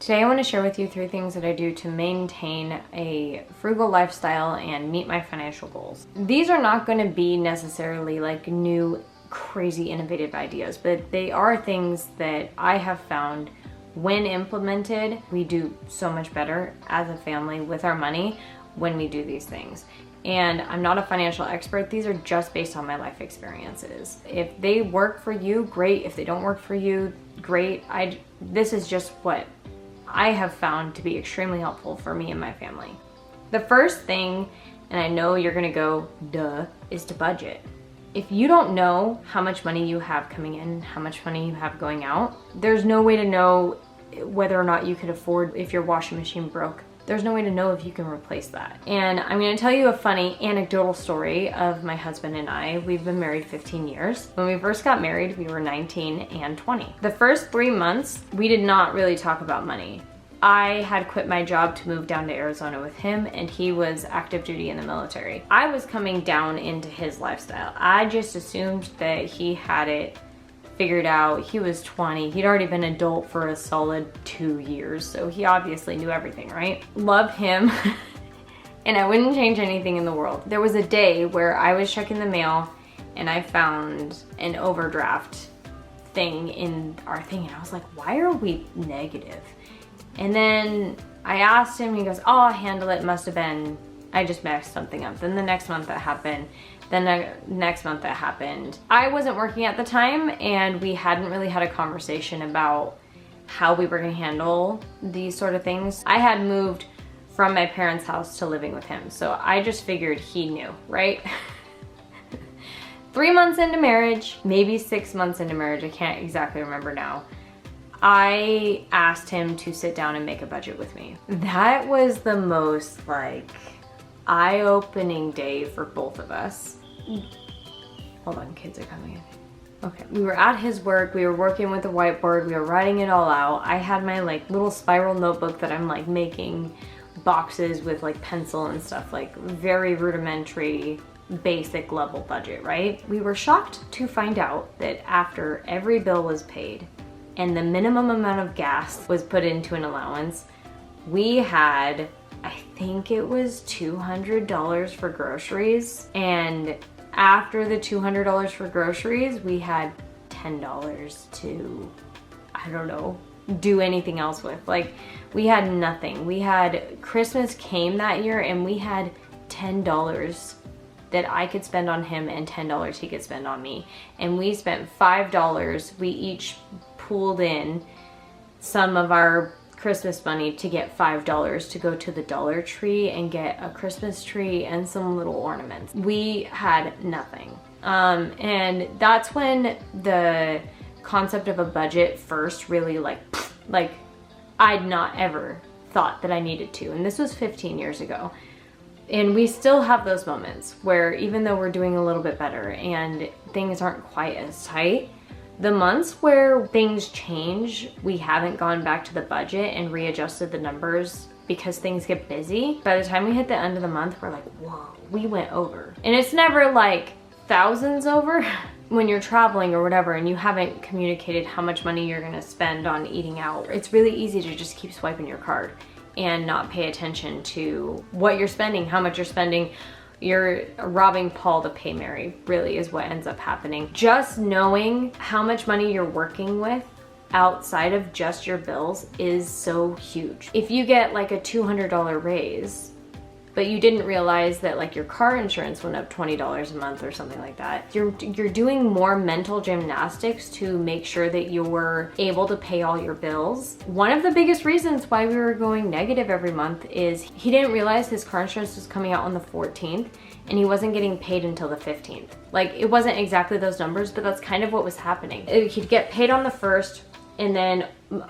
Today I want to share with you 3 things that I do to maintain a frugal lifestyle and meet my financial goals. These are not going to be necessarily like new, crazy, innovative ideas, but they are things that I have found when implemented, we do so much better as a family with our money when we do these things. And I'm not a financial expert. These are just based on my life experiences. If they work for you, great. If they don't work for you, great. This is just what I have found to be extremely helpful for me and my family. The first thing, and I know you're gonna go, duh, is to budget. If you don't know how much money you have coming in, how much money you have going out, there's no way to know whether or not you could afford if your washing machine broke. There's no way to know if you can replace that. And I'm gonna tell you a funny anecdotal story of my husband and I. We've been married 15 years. When we first got married, we were 19 and 20. The first 3 months, we did not really talk about money. I had quit my job to move down to Arizona with him, and he was active duty in the military. I was coming down into his lifestyle. I just assumed that he had it figured out. He was 20. He'd already been adult for a solid 2 years, so he obviously knew everything, right? Love him, and I wouldn't change anything in the world. There was a day where I was checking the mail, and I found an overdraft thing in our thing, and I was like, why are we negative? And then I asked him, he goes, oh, I'll handle it. Must have been, I just messed something up. Then the next month that happened. Then the next month that happened. I wasn't working at the time, and we hadn't really had a conversation about how we were gonna handle these sort of things. I had moved from my parents' house to living with him, so I just figured he knew, right? 3 months into marriage, maybe 6 months into marriage, I can't exactly remember now, I asked him to sit down and make a budget with me. That was the most like eye-opening day for both of us. Hold on, kids are coming in. Okay, we were at his work, we were working with the whiteboard, we were writing it all out. I had my like little spiral notebook that I'm like making boxes with like pencil and stuff, like very rudimentary, basic level budget, right? We were shocked to find out that after every bill was paid and the minimum amount of gas was put into an allowance, we had, I think it was $200 for groceries. And after the $200 for groceries, we had $10 to, I don't know, do anything else with. Like, we had nothing. We had, Christmas came that year and we had $10 that I could spend on him and $10 he could spend on me. And we spent $5. We each pooled in some of our Christmas money to get $5 to go to the Dollar Tree and get a Christmas tree and some little ornaments. We had nothing. And that's when the concept of a budget first really like I'd not ever thought that I needed to. And this was 15 years ago. And we still have those moments where even though we're doing a little bit better and things aren't quite as tight, the months where things change, we haven't gone back to the budget and readjusted the numbers because things get busy. By the time we hit the end of the month, we're like, whoa, we went over. And it's never like thousands over when you're traveling or whatever and you haven't communicated how much money you're gonna spend on eating out. It's really easy to just keep swiping your card and not pay attention to what you're spending, how much you're spending. You're robbing Paul to pay Mary, really is what ends up happening. Just knowing how much money you're working with outside of just your bills is so huge. If you get like a $200 raise, but you didn't realize that like your car insurance went up $20 a month or something like that, you're doing more mental gymnastics to make sure that you're able to pay all your bills. One of the biggest reasons why we were going negative every month is he didn't realize his car insurance was coming out on the 14th and he wasn't getting paid until the 15th. Like, it wasn't exactly those numbers, but that's kind of what was happening. He'd get paid on the 1st, and then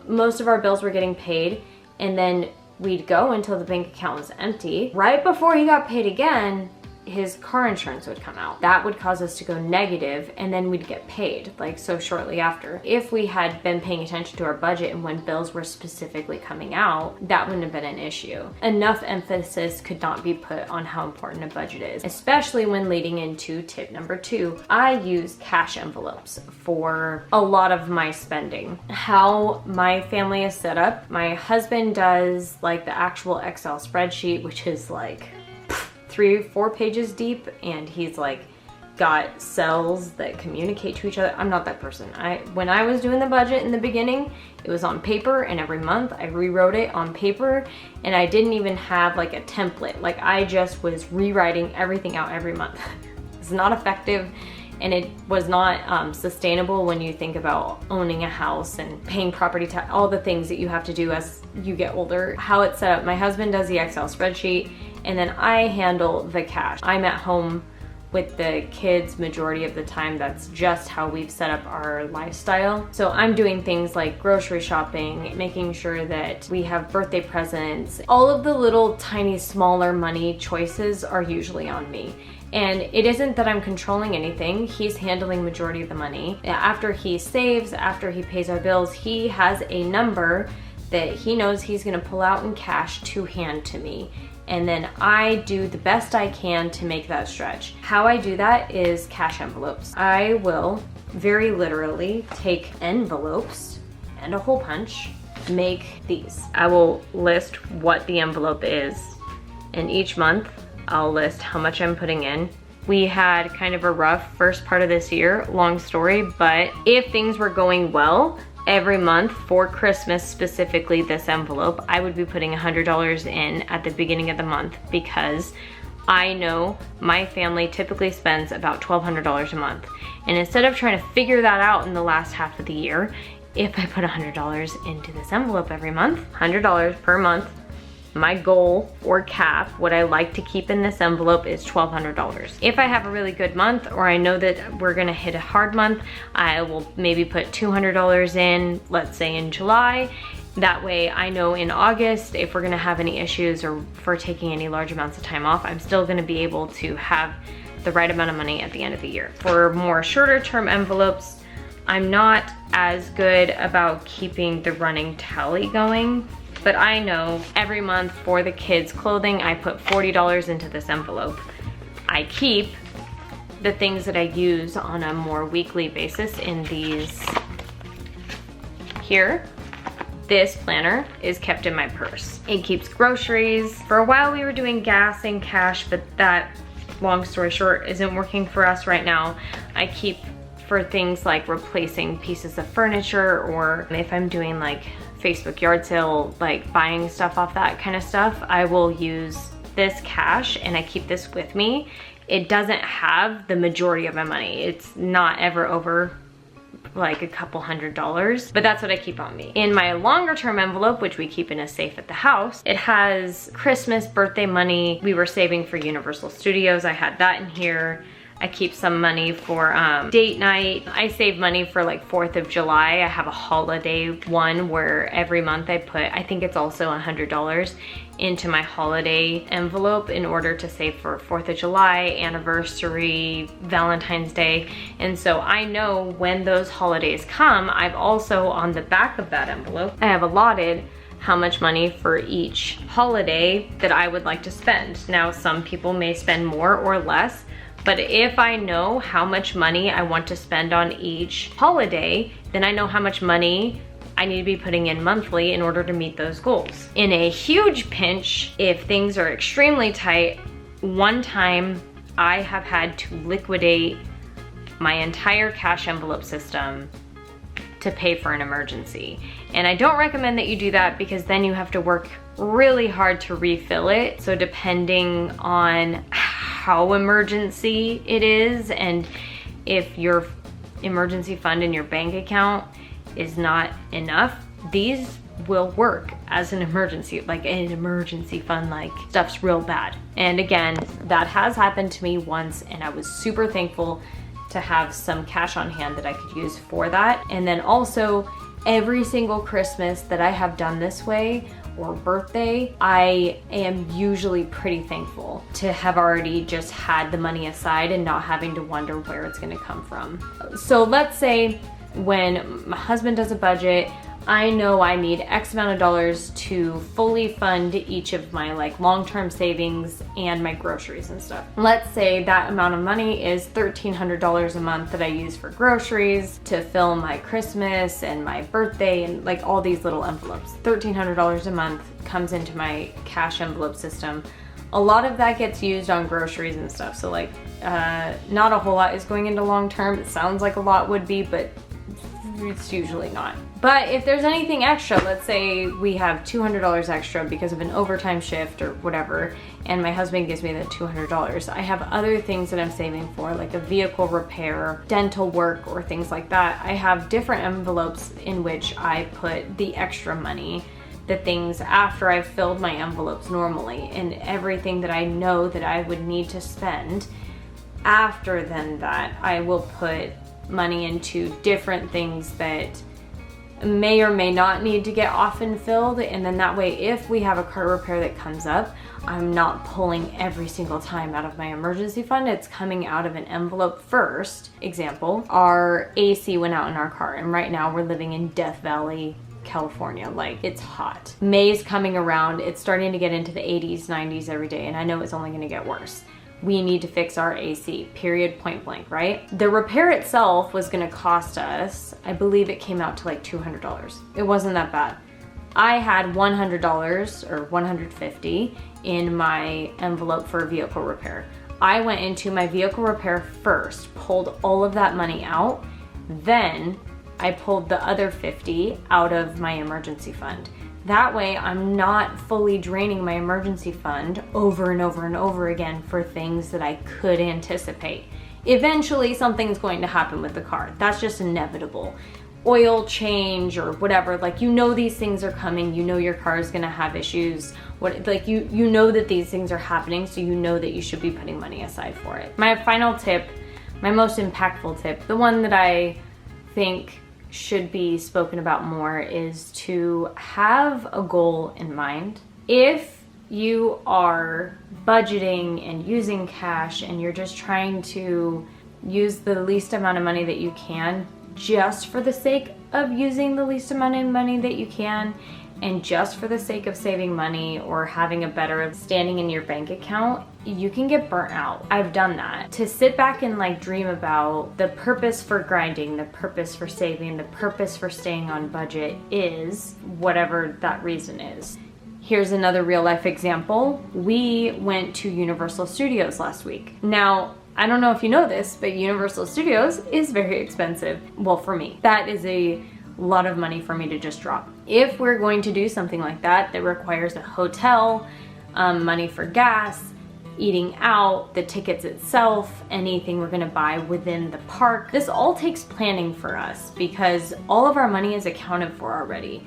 most of our bills were getting paid, and then we'd go until the bank account was empty. Right before he got paid again, his car insurance would come out. That would cause us to go negative, and then we'd get paid, like so shortly after. If we had been paying attention to our budget and when bills were specifically coming out, that wouldn't have been an issue. Enough emphasis could not be put on how important a budget is, especially when leading into tip number 2. I use cash envelopes for a lot of my spending. How my family is set up, my husband does like the actual Excel spreadsheet, which is like 3-4 pages deep, and he's like got cells that communicate to each other. I'm not that person. When I was doing the budget in the beginning, it was on paper, and every month I rewrote it on paper, and I didn't even have like a template. Like I just was rewriting everything out every month. It's not effective, and it was not sustainable when you think about owning a house and paying property tax, all the things that you have to do as you get older. How it's set up, my husband does the Excel spreadsheet, and then I handle the cash. I'm at home with the kids majority of the time. That's just how we've set up our lifestyle. So I'm doing things like grocery shopping, making sure that we have birthday presents. All of the little tiny smaller money choices are usually on me. And it isn't that I'm controlling anything. He's handling majority of the money. After he saves, after he pays our bills, he has a number that he knows he's gonna pull out in cash to hand to me. And then I do the best I can to make that stretch. How I do that is cash envelopes. I will very literally take envelopes and a hole punch, make these. I will list what the envelope is, and each month I'll list how much I'm putting in. We had kind of a rough first part of this year, long story, but if things were going well, every month for Christmas, specifically this envelope, I would be putting $100 in at the beginning of the month, because I know my family typically spends about $1,200 a month. And instead of trying to figure that out in the last half of the year, if I put $100 into this envelope every month, $100 per month, my goal or cap, what I like to keep in this envelope, is $1,200. If I have a really good month, or I know that we're gonna hit a hard month, I will maybe put $200 in, let's say in July. That way I know in August, if we're gonna have any issues or for taking any large amounts of time off, I'm still gonna be able to have the right amount of money at the end of the year. For more shorter term envelopes, I'm not as good about keeping the running tally going. But I know every month for the kids' clothing, I put $40 into this envelope. I keep the things that I use on a more weekly basis in these here. This planner is kept in my purse. It keeps groceries. For a while we were doing gas and cash, but that, long story short, isn't working for us right now. I keep for things like replacing pieces of furniture, or if I'm doing like Facebook yard sale, like buying stuff off that kind of stuff, I will use this cash, and I keep this with me. It doesn't have the majority of my money. It's not ever over like a couple $100s, but that's what I keep on me. In my longer term envelope, which we keep in a safe at the house, it has Christmas, birthday money. We were saving for Universal Studios. I had that in here. I keep some money for date night. I save money for like 4th of July. I have a holiday one where every month I put, I think it's also $100 into my holiday envelope in order to save for 4th of July, anniversary, Valentine's Day. And so I know when those holidays come, I've also on the back of that envelope, I have allotted how much money for each holiday that I would like to spend. Now, some people may spend more or less, but if I know how much money I want to spend on each holiday, then I know how much money I need to be putting in monthly in order to meet those goals. In a huge pinch, if things are extremely tight, one time I have had to liquidate my entire cash envelope system to pay for an emergency. And I don't recommend that you do that, because then you have to work really hard to refill it. So depending on how emergency it is, and if your emergency fund in your bank account is not enough, these will work as an emergency, like an emergency fund, like stuff's real bad. And again, that has happened to me once, and I was super thankful to have some cash on hand that I could use for that. And then also, Every single Christmas that I have done this way, or birthday, I am usually pretty thankful to have already just had the money aside and not having to wonder where it's gonna come from. So let's say when my husband does a budget, I know I need X amount of dollars to fully fund each of my like long-term savings and my groceries and stuff. Let's say that amount of money is $1,300 a month that I use for groceries, to fill my Christmas and my birthday and like all these little envelopes. $1,300 a month comes into my cash envelope system. A lot of that gets used on groceries and stuff. So like not a whole lot is going into long-term. It sounds like a lot would be, but it's usually not. But if there's anything extra, let's say we have $200 extra because of an overtime shift or whatever, and my husband gives me the $200, I have other things that I'm saving for, like a vehicle repair, dental work, or things like that. I have different envelopes in which I put the extra money, the things after I've filled my envelopes normally, and everything that I know that I would need to spend. After then that, I will put money into different things that may or may not need to get often filled, and then that way if we have a car repair that comes up, I'm not pulling every single time out of my emergency fund. It's coming out of an envelope first. Example, our AC went out in our car, and right now we're living in Death Valley, California. Like, it's hot. May's coming around. It's starting to get into the 80s, 90s every day, and I know it's only going to get worse. We need to fix our AC, period, point blank, right? The repair itself was gonna cost us, I believe it came out to like $200. It wasn't that bad. I had $100 or $150 in my envelope for vehicle repair. I went into my vehicle repair first, pulled all of that money out, then I pulled the other $50 out of my emergency fund. That way I'm not fully draining my emergency fund over and over and over again for things that I could anticipate. Eventually something's going to happen with the car. That's just inevitable. Oil change or whatever, like, you know these things are coming, you know your car is gonna have issues, you know that these things are happening, so you know that you should be putting money aside for it. My final tip, my most impactful tip, the one that I think should be spoken about more, is to have a goal in mind. If you are budgeting and using cash and you're just trying to use the least amount of money that you can, just for the sake of using the least amount of money that you can, and just for the sake of saving money or having a better standing in your bank account, you can get burnt out. I've done that. To sit back and like dream about the purpose for grinding, the purpose for saving, the purpose for staying on budget is whatever that reason is. Here's another real life example. We went to Universal Studios last week. Now, I don't know if you know this, but Universal Studios is very expensive. Well, for me, that is a lot of money for me to just drop. If we're going to do something like that, that requires a hotel, money for gas, eating out, the tickets itself, anything we're gonna buy within the park. This all takes planning for us because all of our money is accounted for already.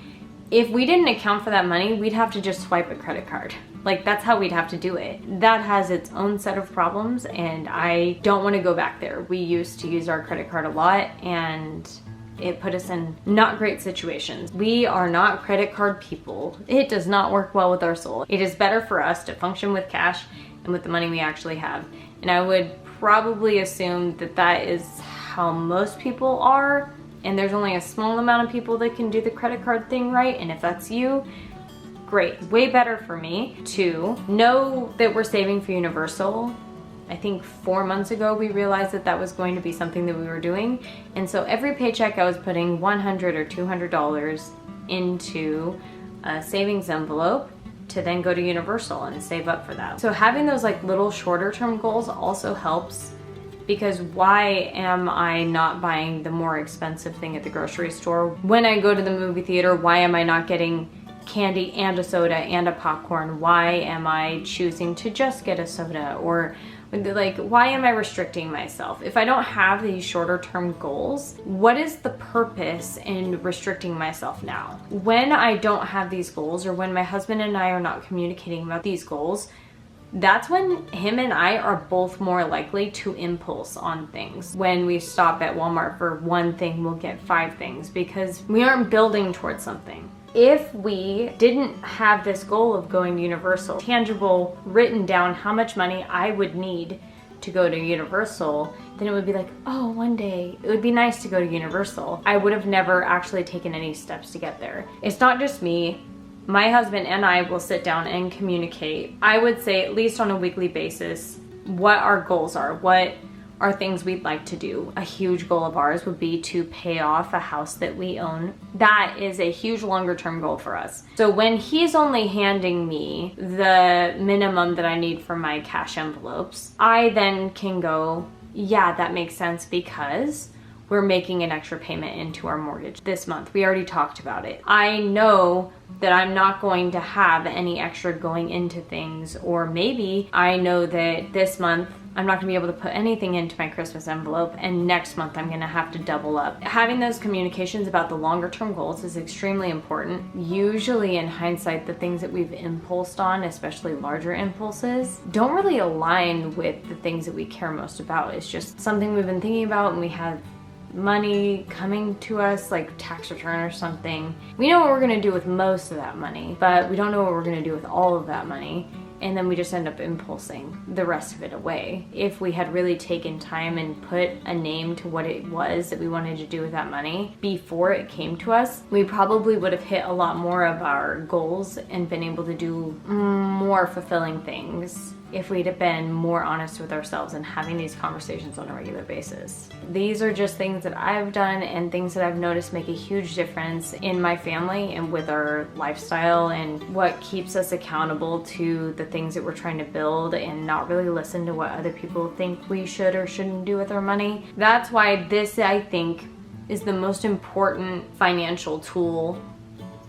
If we didn't account for that money, we'd have to just swipe a credit card. Like, that's how we'd have to do it. That has its own set of problems, and I don't wanna go back there. We used to use our credit card a lot, and it put us in not great situations. We are not credit card people. It does not work well with our soul. It is better for us to function with cash and with the money we actually have. And I would probably assume that that is how most people are, and there's only a small amount of people that can do the credit card thing right, and if that's you, great. Way better for me to know that we're saving for Universal. I think 4 months ago we realized that that was going to be something that we were doing, and so every paycheck I was putting $100 or $200 into a savings envelope to then go to Universal and save up for that. So having those like little shorter term goals also helps, because why am I not buying the more expensive thing at the grocery store? When I go to the movie theater, why am I not getting candy and a soda and a popcorn? Why am I choosing to just get a soda? Or like, why am I restricting myself? If I don't have these shorter term goals, what is the purpose in restricting myself now? When I don't have these goals, or when my husband and I are not communicating about these goals, that's when him and I are both more likely to impulse on things. When we stop at Walmart for one thing, we'll get 5 things because we aren't building towards something. If we didn't have this goal of going to Universal, tangible, written down how much money I would need to go to Universal, then it would be like, oh, one day it would be nice to go to Universal. I would have never actually taken any steps to get there. It's not just me. My husband and I will sit down and communicate, I would say at least on a weekly basis, what our goals are, what are things we'd like to do. A huge goal of ours would be to pay off a house that we own. That is a huge longer term goal for us. So when he's only handing me the minimum that I need for my cash envelopes, I then can go, yeah, that makes sense because we're making an extra payment into our mortgage this month. We already talked about it. I know that I'm not going to have any extra going into things, or maybe I know that this month I'm not gonna be able to put anything into my Christmas envelope, and next month I'm gonna have to double up. Having those communications about the longer term goals is extremely important. Usually in hindsight, the things that we've impulsed on, especially larger impulses, don't really align with the things that we care most about. It's just something we've been thinking about and we have money coming to us, like tax return or something. We know what we're gonna do with most of that money, but we don't know what we're gonna do with all of that money. And then we just end up impulsing the rest of it away. If we had really taken time and put a name to what it was that we wanted to do with that money before it came to us, we probably would have hit a lot more of our goals and been able to do more fulfilling things if we'd have been more honest with ourselves and having these conversations on a regular basis. These are just things that I've done and things that I've noticed make a huge difference in my family and with our lifestyle and what keeps us accountable to the things that we're trying to build and not really listen to what other people think we should or shouldn't do with our money. That's why this, I think, is the most important financial tool,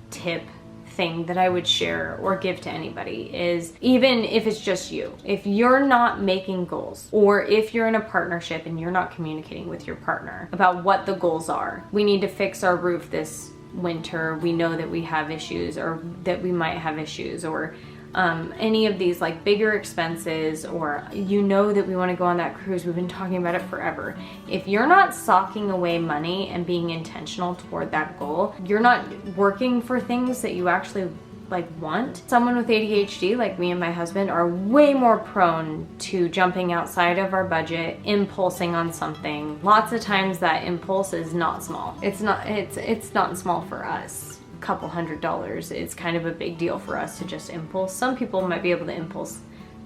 tip, thing that I would share or give to anybody is, even if it's just you, if you're not making goals, or if you're in a partnership and you're not communicating with your partner about what the goals are. We need to fix our roof this winter. We know that we have issues, or that we might have issues, or any of these like bigger expenses, or you know that we want to go on that cruise. We've been talking about it forever. If you're not socking away money and being intentional toward that goal, you're not working for things that you actually like want. Someone with ADHD like me and my husband are way more prone to jumping outside of our budget, impulsing on something. Lots of times that impulse is not small. It's not small for us. Couple $100. It's kind of a big deal for us to just impulse. Some people might be able to impulse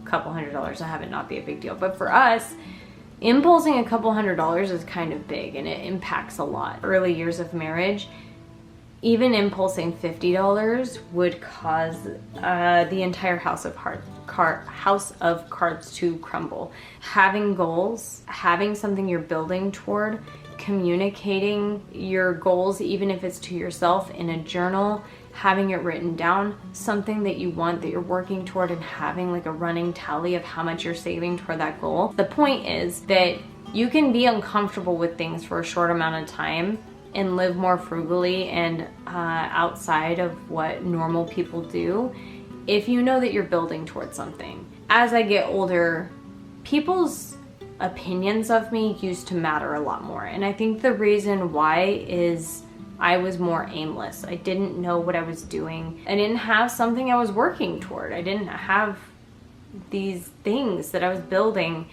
a couple $100 and have it not be a big deal, but for us, impulsing a couple $100 is kind of big and it impacts a lot. Early years of marriage, even impulsing $50 would cause the entire house of cards to crumble. Having goals, having something you're building toward, communicating your goals, even if it's to yourself in a journal, having it written down, something that you want that you're working toward, and having like a running tally of how much you're saving toward that goal. The point is that you can be uncomfortable with things for a short amount of time and live more frugally and outside of what normal people do if you know that you're building towards something. As I get older, people's opinions of me used to matter a lot more, and I think the reason why is I was more aimless. I didn't know what I was doing. I didn't have something I was working toward. I didn't have these things that I was building.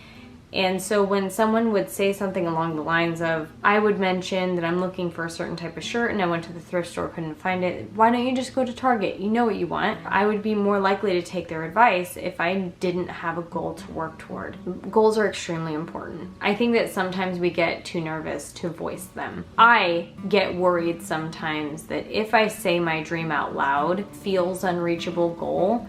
And so when someone would say something along the lines of, I would mention that I'm looking for a certain type of shirt and I went to the thrift store, couldn't find it. Why don't you just go to Target? You know what you want. I would be more likely to take their advice if I didn't have a goal to work toward. Goals are extremely important. I think that sometimes we get too nervous to voice them. I get worried sometimes that if I say my dream out loud, feels unreachable goal,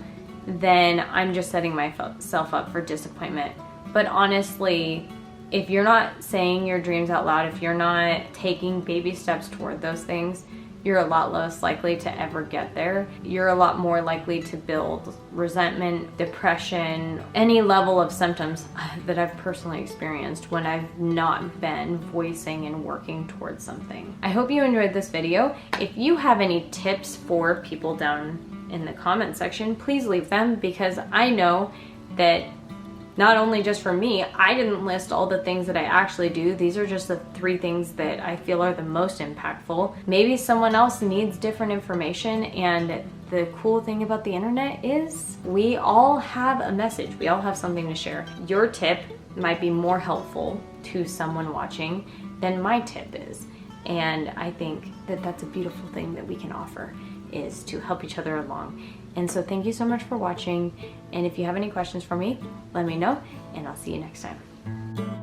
then I'm just setting myself up for disappointment. But honestly, if you're not saying your dreams out loud, if you're not taking baby steps toward those things, you're a lot less likely to ever get there. You're a lot more likely to build resentment, depression, any level of symptoms that I've personally experienced when I've not been voicing and working towards something. I hope you enjoyed this video. If you have any tips for people down in the comment section, please leave them, because I know that not only just for me, I didn't list all the things that I actually do. These are just the 3 things that I feel are the most impactful. Maybe someone else needs different information, and the cool thing about the internet is we all have a message. We all have something to share. Your tip might be more helpful to someone watching than my tip is. And I think that that's a beautiful thing that we can offer, is to help each other along. And so thank you so much for watching. And if you have any questions for me, let me know, and I'll see you next time.